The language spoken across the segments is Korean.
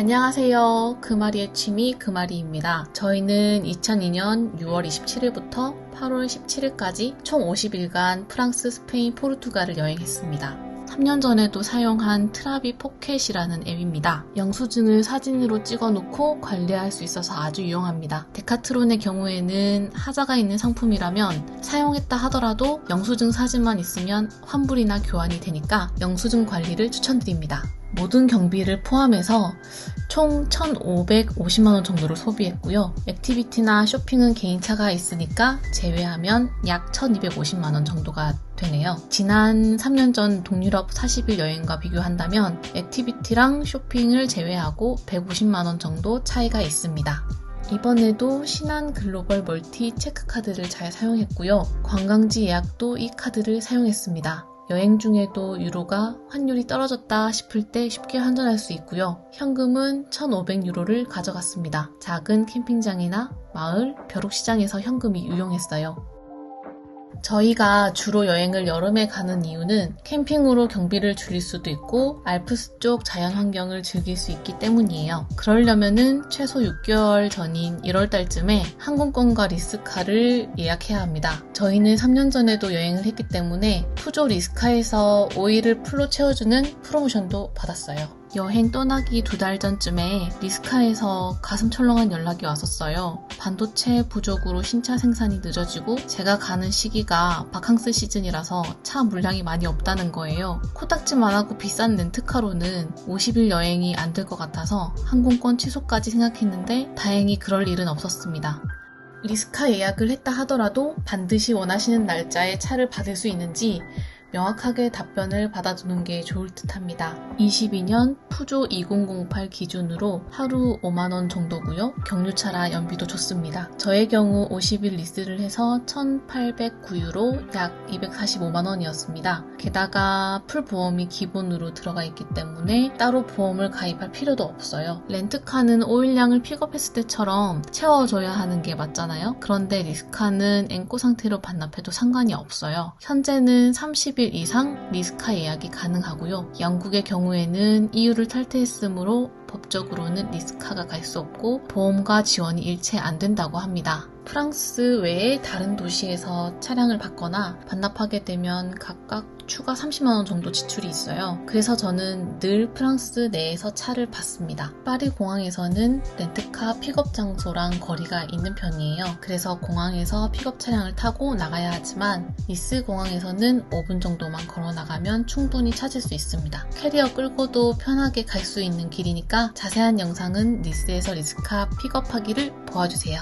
안녕하세요. 그마리의 취미 그마리입니다. 저희는 2002년 6월 27일부터 8월 17일까지 총 50일간 프랑스, 스페인, 포르투갈을 여행했습니다. 3년 전에도 사용한 트라비 포켓이라는 앱입니다. 영수증을 사진으로 찍어놓고 관리할 수 있어서 아주 유용합니다. 데카트론의 경우에는 하자가 있는 상품이라면 사용했다 하더라도 영수증 사진만 있으면 환불이나 교환이 되니까 영수증 관리를 추천드립니다. 모든 경비를 포함해서 총 1,550만원 정도를 소비했고요. 액티비티나 쇼핑은 개인차가 있으니까 제외하면 약 1,250만원 정도가 되네요. 지난 3년 전 동유럽 40일 여행과 비교한다면 액티비티랑 쇼핑을 제외하고 150만원 정도 차이가 있습니다. 이번에도 신한 글로벌 멀티 체크카드를 잘 사용했고요. 관광지 예약도 이 카드를 사용했습니다. 여행 중에도 유로가 환율이 떨어졌다 싶을 때 쉽게 환전할 수 있고요. 현금은 1,500유로를 가져갔습니다. 작은 캠핑장이나 마을, 벼룩시장에서 현금이 유용했어요. 저희가 주로 여행을 여름에 가는 이유는 캠핑으로 경비를 줄일 수도 있고 알프스 쪽 자연환경을 즐길 수 있기 때문이에요. 그러려면은 최소 6개월 전인 1월달쯤에 항공권과 리스카를 예약해야 합니다. 저희는 3년 전에도 여행을 했기 때문에 푸조 리스카에서 오일을 풀로 채워주는 프로모션도 받았어요. 여행 떠나기 2달 전쯤에 리스카에서 가슴 철렁한 연락이 왔었어요. 반도체 부족으로 신차 생산이 늦어지고 제가 가는 시기가 바캉스 시즌이라서 차 물량이 많이 없다는 거예요. 코딱지만 하고 비싼 렌트카로는 50일 여행이 안 될 것 같아서 항공권 취소까지 생각했는데 다행히 그럴 일은 없었습니다. 리스카 예약을 했다 하더라도 반드시 원하시는 날짜에 차를 받을 수 있는지 명확하게 답변을 받아두는 게 좋을 듯 합니다. 22년 푸조 2008 기준으로 하루 5만원 정도고요. 경유차라 연비도 좋습니다. 저의 경우 50일 리스를 해서 1,809유로 약 245만원이었습니다. 게다가 풀보험이 기본으로 들어가 있기 때문에 따로 보험을 가입할 필요도 없어요. 렌트카는 오일량을 픽업했을 때처럼 채워줘야 하는 게 맞잖아요. 그런데 리스카는 앵꼬 상태로 반납해도 상관이 없어요. 현재는 30일 이상 리스카 예약이 가능하고요. 영국의 경우에는 EU를 탈퇴했으므로 법적으로는 리스카가 갈 수 없고 보험과 지원이 일체 안 된다고 합니다. 프랑스 외에 다른 도시에서 차량을 받거나 반납하게 되면 각각 추가 30만원 정도 지출이 있어요. 그래서 저는 늘 프랑스 내에서 차를 받습니다. 파리 공항에서는 렌트카 픽업 장소랑 거리가 있는 편이에요. 그래서 공항에서 픽업 차량을 타고 나가야 하지만 니스 공항에서는 5분 정도만 걸어 나가면 충분히 찾을 수 있습니다. 캐리어 끌고도 편하게 갈 수 있는 길이니까 자세한 영상은 니스에서 리스카 픽업하기를 보아주세요.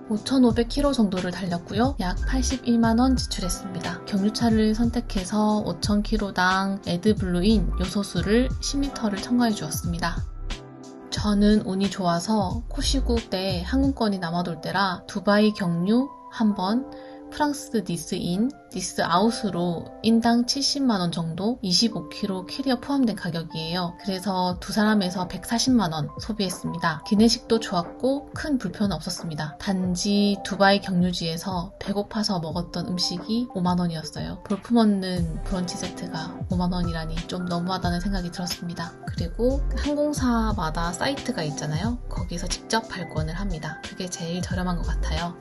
5,500km 정도를 달렸고요. 약 81만원 지출했습니다. 경유차를 선택해서 5,000km당 에드블루인 요소수를 10리터를 첨가해 주었습니다. 저는 운이 좋아서 코시국 때 항공권이 남아돌 때라 두바이 경유 한 번, 프랑스 니스인, 니스 아웃으로 인당 70만원 정도 25km 캐리어 포함된 가격이에요. 그래서 두 사람에서 140만원 소비했습니다. 기내식도 좋았고 큰 불편은 없었습니다. 단지 두바이 경유지에서 배고파서 먹었던 음식이 5만원이었어요. 볼품없는 브런치 세트가 5만원이라니 좀 너무하다는 생각이 들었습니다. 그리고 항공사마다 사이트가 있잖아요. 거기서 직접 발권을 합니다. 그게 제일 저렴한 것 같아요.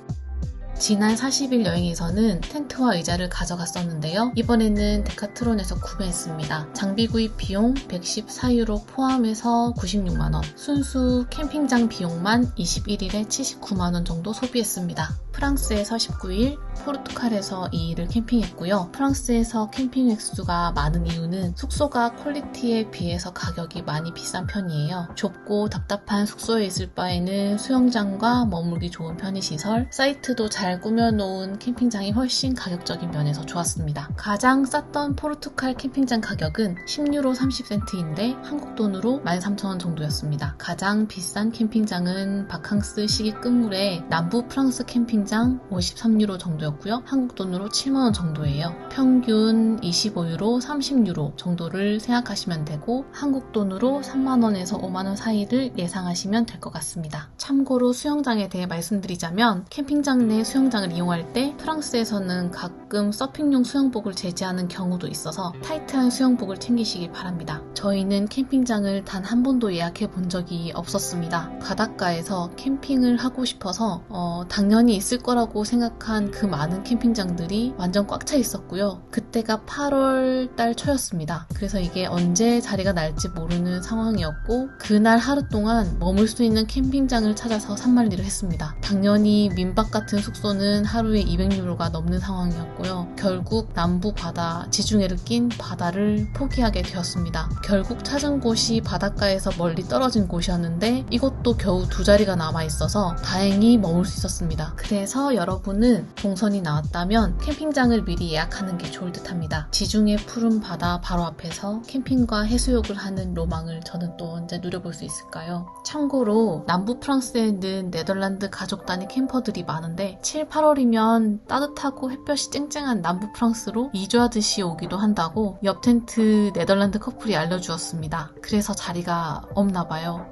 지난 40일 여행에서는 텐트와 의자를 가져갔었는데요. 이번에는 데카트론에서 구매했습니다. 장비 구입 비용 114유로 포함해서 96만원, 순수 캠핑장 비용만 21일에 79만원 정도 소비했습니다. 프랑스에서 19일, 포르투갈에서 2일을 캠핑했고요. 프랑스에서 캠핑 횟수가 많은 이유는 숙소가 퀄리티에 비해서 가격이 많이 비싼 편이에요. 좁고 답답한 숙소에 있을 바에는 수영장과 머물기 좋은 편의시설, 사이트도 잘 꾸며놓은 캠핑장이 훨씬 가격적인 면에서 좋았습니다. 가장 쌌던 포르투갈 캠핑장 가격은 10유로 30센트인데 한국 돈으로 13,000원 정도였습니다. 가장 비싼 캠핑장은 바캉스 시기 끝물에 남부 프랑스 캠핑장 53유로 정도였고요. 한국 돈으로 7만원 정도예요. 평균 25유로, 30유로 정도를 생각하시면 되고 한국 돈으로 3만원에서 5만원 사이를 예상하시면 될 것 같습니다. 참고로 수영장에 대해 말씀드리자면 캠핑장 내 수영장을 이용할 때 프랑스에서는 가끔 서핑용 수영복을 제지하는 경우도 있어서 타이트한 수영복을 챙기시길 바랍니다. 저희는 캠핑장을 단 한 번도 예약해 본 적이 없었습니다. 바닷가에서 캠핑을 하고 싶어서 당연히 있을 거라고 생각한 그 많은 캠핑장들이 완전 꽉 차 있었고요. 그때가 8월 달 초였습니다. 그래서 이게 언제 자리가 날지 모르는 상황이었고 그날 하루 동안 머물 수 있는 캠핑장을 찾아서 산만리를 했습니다. 당연히 민박 같은 숙소는 하루에 200유로가 넘는 상황이었고요. 결국 남부 바다, 지중해를 낀 바다를 포기하게 되었습니다. 결국 찾은 곳이 바닷가에서 멀리 떨어진 곳이었는데 이것도 겨우 2자리가 남아있어서 다행히 머물 수 있었습니다. 그래서 여러분은 동선이 나왔다면 캠핑장을 미리 예약하는 게 좋을 듯 합니다. 지중해 푸른 바다 바로 앞에서 캠핑과 해수욕을 하는 로망을 저는 또 언제 누려볼 수 있을까요? 참고로 남부 프랑스에는 네덜란드 가족 단위 캠퍼들이 많은데 7, 8월이면 따뜻하고 햇볕이 쨍쨍한 남부 프랑스로 이주하듯이 오기도 한다고 옆 텐트 네덜란드 커플이 알려주었습니다. 그래서 자리가 없나봐요.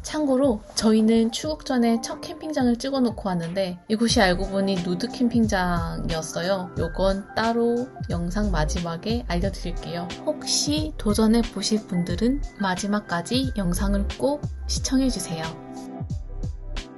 참고로 저희는 출국 전에 첫 캠핑장을 찍어놓고 왔는데 이곳이 알고 보니 누드 캠핑장이었어요. 요건 따로 영상 마지막에 알려드릴게요. 혹시 도전해보실 분들은 마지막까지 영상을 꼭 시청해주세요.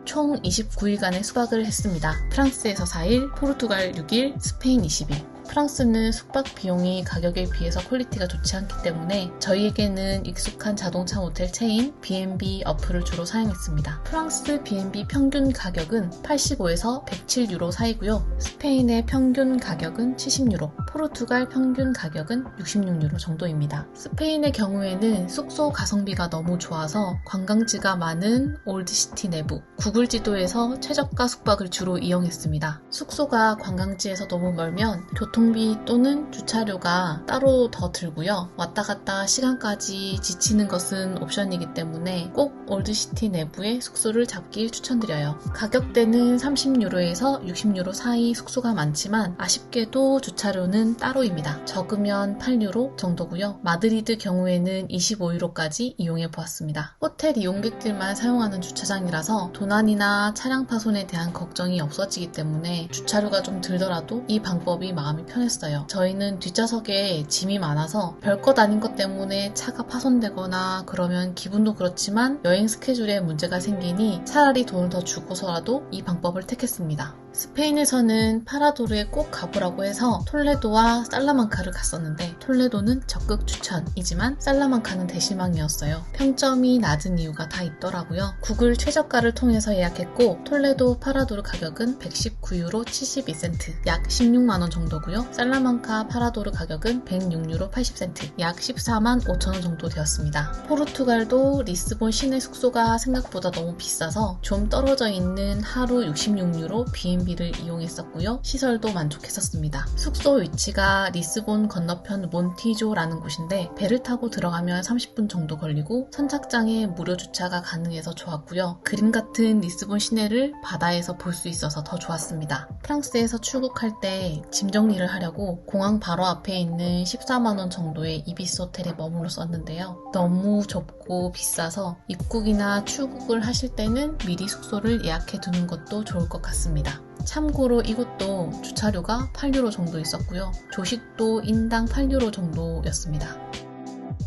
총 29일간의 숙박을 했습니다. 프랑스에서 4일, 포르투갈 6일, 스페인 20일. 프랑스는 숙박 비용이 가격에 비해서 퀄리티가 좋지 않기 때문에 저희에게는 익숙한 자동차 모텔 체인 B&B 어플을 주로 사용했습니다. 프랑스 B&B 평균 가격은 85에서 107유로 사이고요. 스페인의 평균 가격은 70유로, 포르투갈 평균 가격은 66유로 정도입니다. 스페인의 경우에는 숙소 가성비가 너무 좋아서 관광지가 많은 올드시티 내부, 구글 지도에서 최저가 숙박을 주로 이용했습니다. 숙소가 관광지에서 너무 멀면 교통비 또는 주차료가 따로 더 들고요. 왔다 갔다 시간까지 지치는 것은 옵션이기 때문에 꼭 올드시티 내부의 숙소를 잡길 추천드려요. 가격대는 30유로에서 60유로 사이 숙소가 많지만 아쉽게도 주차료는 따로입니다. 적으면 8유로 정도고요. 마드리드 경우에는 25유로까지 이용해 보았습니다. 호텔 이용객들만 사용하는 주차장이라서 도난이나 차량 파손에 대한 걱정이 없어지기 때문에 주차료가 좀 들더라도 이 방법이 마음이 편했어요. 저희는 뒷좌석에 짐이 많아서 별것 아닌 것 때문에 차가 파손되거나 그러면 기분도 그렇지만 여행 스케줄에 문제가 생기니 차라리 돈을 더 주고서라도 이 방법을 택했습니다. 스페인에서는 파라도르에 꼭 가보라고 해서 톨레도와 살라만카를 갔었는데 톨레도는 적극 추천이지만 살라만카는 대실망이었어요. 평점이 낮은 이유가 다 있더라고요. 구글 최저가를 통해서 예약했고 톨레도 파라도르 가격은 119유로 72센트 약 16만원 정도고요. 살라만카 파라도르 가격은 106유로 80센트 약 14만 5천원 정도 되었습니다. 포르투갈도 리스본 시내 숙소가 생각보다 너무 비싸서 좀 떨어져 있는 하루 66유로 B&B를 이용했었고요. 시설도 만족했었습니다. 숙소 위치가 리스본 건너편 몬티조라는 곳인데 배를 타고 들어가면 30분 정도 걸리고 선착장에 무료 주차가 가능해서 좋았고요. 그림 같은 리스본 시내를 바다에서 볼 수 있어서 더 좋았습니다. 프랑스에서 출국할 때 짐 정리를 하려고 공항 바로 앞에 있는 14만원 정도의 이비스 호텔에 머물렀었는데요. 너무 좁고 비싸서 입국이나 출국을 하실 때는 미리 숙소를 예약해 두는 것도 좋을 것 같습니다. 참고로 이곳도 주차료가 8유로 정도 있었고요. 조식도 인당 8유로 정도였습니다.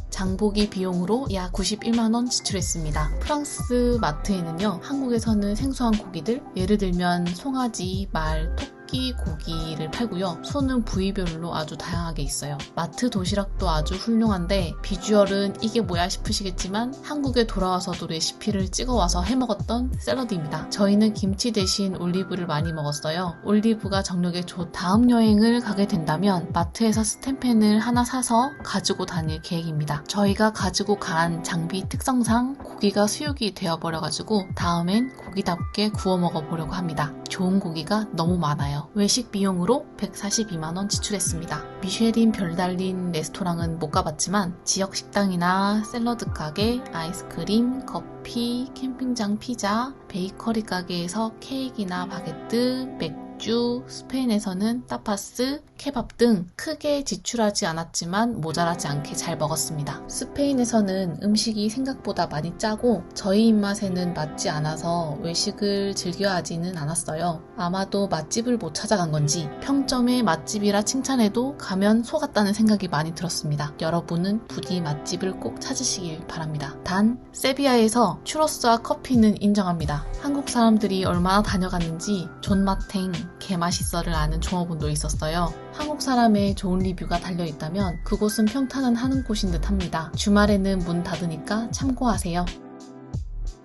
장보기 비용으로 약 91만원 지출했습니다. 프랑스 마트에는요, 한국에서는 생소한 고기들, 예를 들면 송아지, 말, 토끼 고기를 팔고요. 소는 부위별로 아주 다양하게 있어요. 마트 도시락도 아주 훌륭한데 비주얼은 이게 뭐야 싶으시겠지만 한국에 돌아와서도 레시피를 찍어와서 해먹었던 샐러드입니다. 저희는 김치 대신 올리브를 많이 먹었어요. 올리브가 정력에 좋. 다음 여행을 가게 된다면 마트에서 스텐펜을 하나 사서 가지고 다닐 계획입니다. 저희가 가지고 간 장비 특성상 고기가 수육이 되어버려가지고 다음엔 고기답게 구워 먹어보려고 합니다. 좋은 고기가 너무 많아요. 외식 비용으로 142만원 지출했습니다. 미쉐린 별 달린 레스토랑은 못 가봤지만 지역 식당이나 샐러드 가게, 아이스크림, 커피, 캠핑장 피자, 베이커리 가게에서 케이크나 바게트, 맥주, 미주, 스페인에서는 타파스, 케밥 등 크게 지출하지 않았지만 모자라지 않게 잘 먹었습니다. 스페인에서는 음식이 생각보다 많이 짜고 저희 입맛에는 맞지 않아서 외식을 즐겨하지는 않았어요. 아마도 맛집을 못 찾아간 건지 평점의 맛집이라 칭찬해도 가면 속았다는 생각이 많이 들었습니다. 여러분은 부디 맛집을 꼭 찾으시길 바랍니다. 단 세비야에서 추로스와 커피는 인정합니다. 한국 사람들이 얼마나 다녀갔는지 존맛탱 개맛있어를 아는 종업원도 있었어요. 한국 사람의 좋은 리뷰가 달려있다면 그곳은 평탄은 하는 곳인 듯 합니다. 주말에는 문 닫으니까 참고하세요.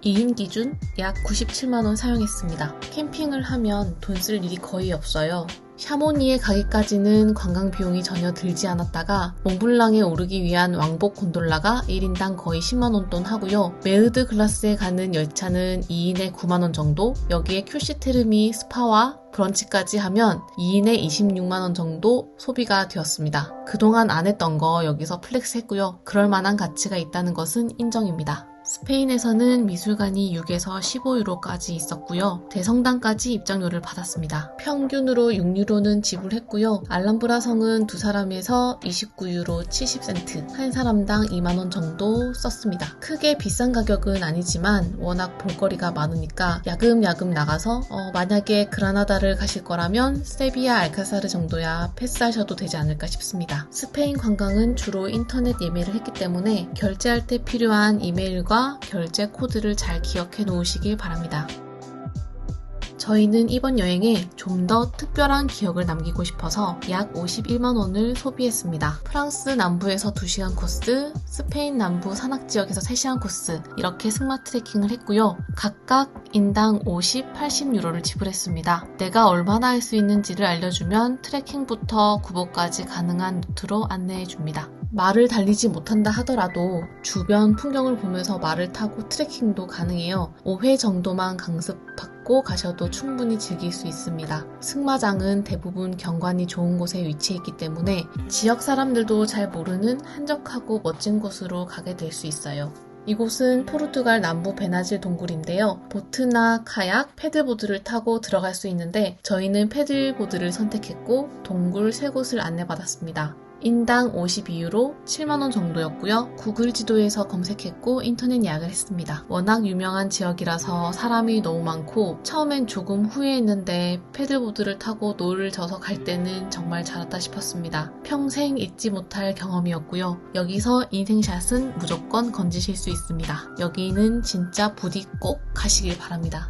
2인 기준 약 97만원 사용했습니다. 캠핑을 하면 돈 쓸 일이 거의 없어요. 샤모니에 가기까지는 관광 비용이 전혀 들지 않았다가 몽블랑에 오르기 위한 왕복 곤돌라가 1인당 거의 10만원 돈 하고요. 메으드 글라스에 가는 열차는 2인에 9만원 정도, 여기에 큐시테르미 스파와 브런치까지 하면 2인에 26만원 정도 소비가 되었습니다. 그동안 안 했던 거 여기서 플렉스 했고요. 그럴 만한 가치가 있다는 것은 인정입니다. 스페인에서는 미술관이 6에서 15유로까지 있었고요. 대성당까지 입장료를 받았습니다. 평균으로 6유로는 지불했고요. 알람브라 성은 두 사람에서 29유로 70센트, 한 사람당 2만원 정도 썼습니다. 크게 비싼 가격은 아니지만 워낙 볼거리가 많으니까 야금야금 나가서 만약에 그라나다를 가실 거라면 세비야 알카사르 정도야 패스하셔도 되지 않을까 싶습니다. 스페인 관광은 주로 인터넷 예매를 했기 때문에 결제할 때 필요한 이메일과 결제 코드를 잘 기억해 놓으시길 바랍니다. 저희는 이번 여행에 좀 더 특별한 기억을 남기고 싶어서 약 51만원을 소비했습니다. 프랑스 남부에서 2시간 코스, 스페인 남부 산악지역에서 3시간 코스, 이렇게 승마 트레킹을 했고요. 각각 인당 50, 80유로를 지불했습니다. 내가 얼마나 할 수 있는지를 알려주면 트레킹부터 구보까지 가능한 루트로 안내해줍니다. 말을 달리지 못한다 하더라도 주변 풍경을 보면서 말을 타고 트레킹도 가능해요. 5회 정도만 강습받고 가셔도 충분히 즐길 수 있습니다. 승마장은 대부분 경관이 좋은 곳에 위치해 있기 때문에 지역 사람들도 잘 모르는 한적하고 멋진 곳으로 가게 될 수 있어요. 이곳은 포르투갈 남부 베나질 동굴인데요. 보트나 카약, 패들보드를 타고 들어갈 수 있는데 저희는 패들보드를 선택했고 동굴 3곳을 안내받았습니다. 인당 52유로 7만원 정도였고요. 구글 지도에서 검색했고 인터넷 예약을 했습니다. 워낙 유명한 지역이라서 사람이 너무 많고 처음엔 조금 후회했는데 패들보드를 타고 노를 져서 갈 때는 정말 잘했다 싶었습니다. 평생 잊지 못할 경험이었고요. 여기서 인생샷은 무조건 건지실 수 있습니다. 여기는 진짜 부디 꼭 가시길 바랍니다.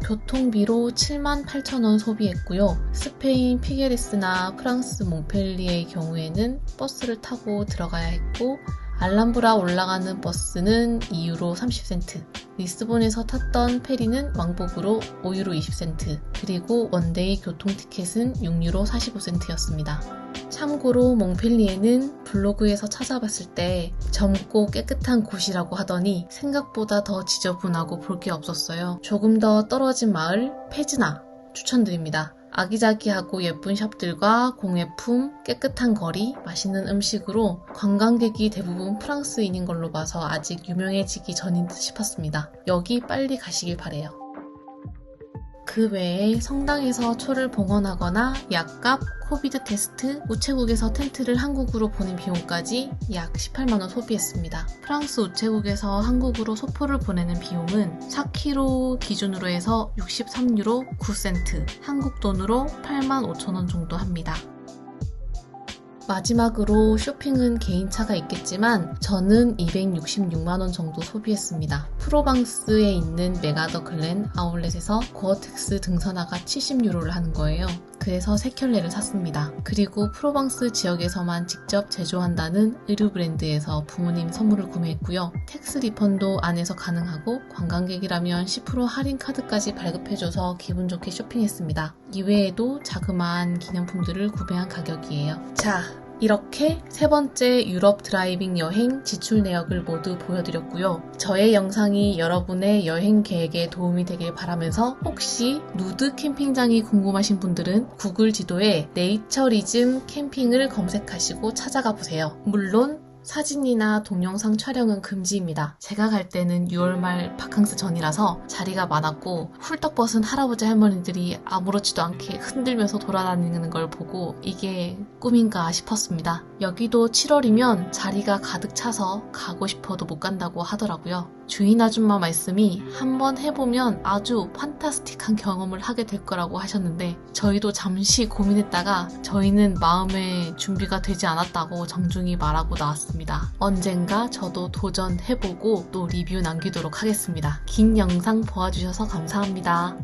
교통비로 78,000원 소비했고요. 스페인 피게레스나 프랑스 몽펠리에의 경우에는 버스를 타고 들어가야 했고 알람브라 올라가는 버스는 2유로 30센트, 리스본에서 탔던 페리는 왕복으로 5유로 20센트, 그리고 원데이 교통 티켓은 6유로 45센트였습니다. 참고로 몽펠리에는 블로그에서 찾아봤을 때 젊고 깨끗한 곳이라고 하더니 생각보다 더 지저분하고 볼 게 없었어요. 조금 더 떨어진 마을 페즈나 추천드립니다. 아기자기하고 예쁜 샵들과 공예품, 깨끗한 거리, 맛있는 음식으로 관광객이 대부분 프랑스인인 걸로 봐서 아직 유명해지기 전인 듯 싶었습니다. 여기 빨리 가시길 바래요. 그 외에 성당에서 초를 봉헌하거나 약값, 코비드 테스트, 우체국에서 텐트를 한국으로 보낸 비용까지 약 18만원 소비했습니다. 프랑스 우체국에서 한국으로 소포를 보내는 비용은 4kg 기준으로 해서 63유로 9센트, 한국 돈으로 85,000원 정도 합니다. 마지막으로 쇼핑은 개인차가 있겠지만 저는 266만원 정도 소비했습니다. 프로방스에 있는 메가더 글렌 아울렛에서 고어텍스 등산화가 70유로를 하는 거예요. 그래서 3켤레를 샀습니다. 그리고 프로방스 지역에서만 직접 제조한다는 의류 브랜드에서 부모님 선물을 구매했고요. 텍스 리펀도 안에서 가능하고 관광객이라면 10% 할인 카드까지 발급해줘서 기분 좋게 쇼핑했습니다. 이외에도 자그마한 기념품들을 구매한 가격이에요. 자, 이렇게 세 번째 유럽 드라이빙 여행 지출 내역을 모두 보여드렸고요. 저의 영상이 여러분의 여행 계획에 도움이 되길 바라면서 혹시 누드 캠핑장이 궁금하신 분들은 구글 지도에 네이처리즘 캠핑을 검색하시고 찾아가 보세요. 물론 사진이나 동영상 촬영은 금지입니다. 제가 갈 때는 6월 말 바캉스 전이라서 자리가 많았고 훌떡 벗은 할아버지 할머니들이 아무렇지도 않게 흔들면서 돌아다니는 걸 보고 이게 꿈인가 싶었습니다. 여기도 7월이면 자리가 가득 차서 가고 싶어도 못 간다고 하더라고요. 주인 아줌마 말씀이 한번 해보면 아주 판타스틱한 경험을 하게 될 거라고 하셨는데 저희도 잠시 고민했다가 저희는 마음의 준비가 되지 않았다고 정중히 말하고 나왔습니다. 언젠가 저도 도전해보고 또 리뷰 남기도록 하겠습니다. 긴 영상 보아주셔서 감사합니다.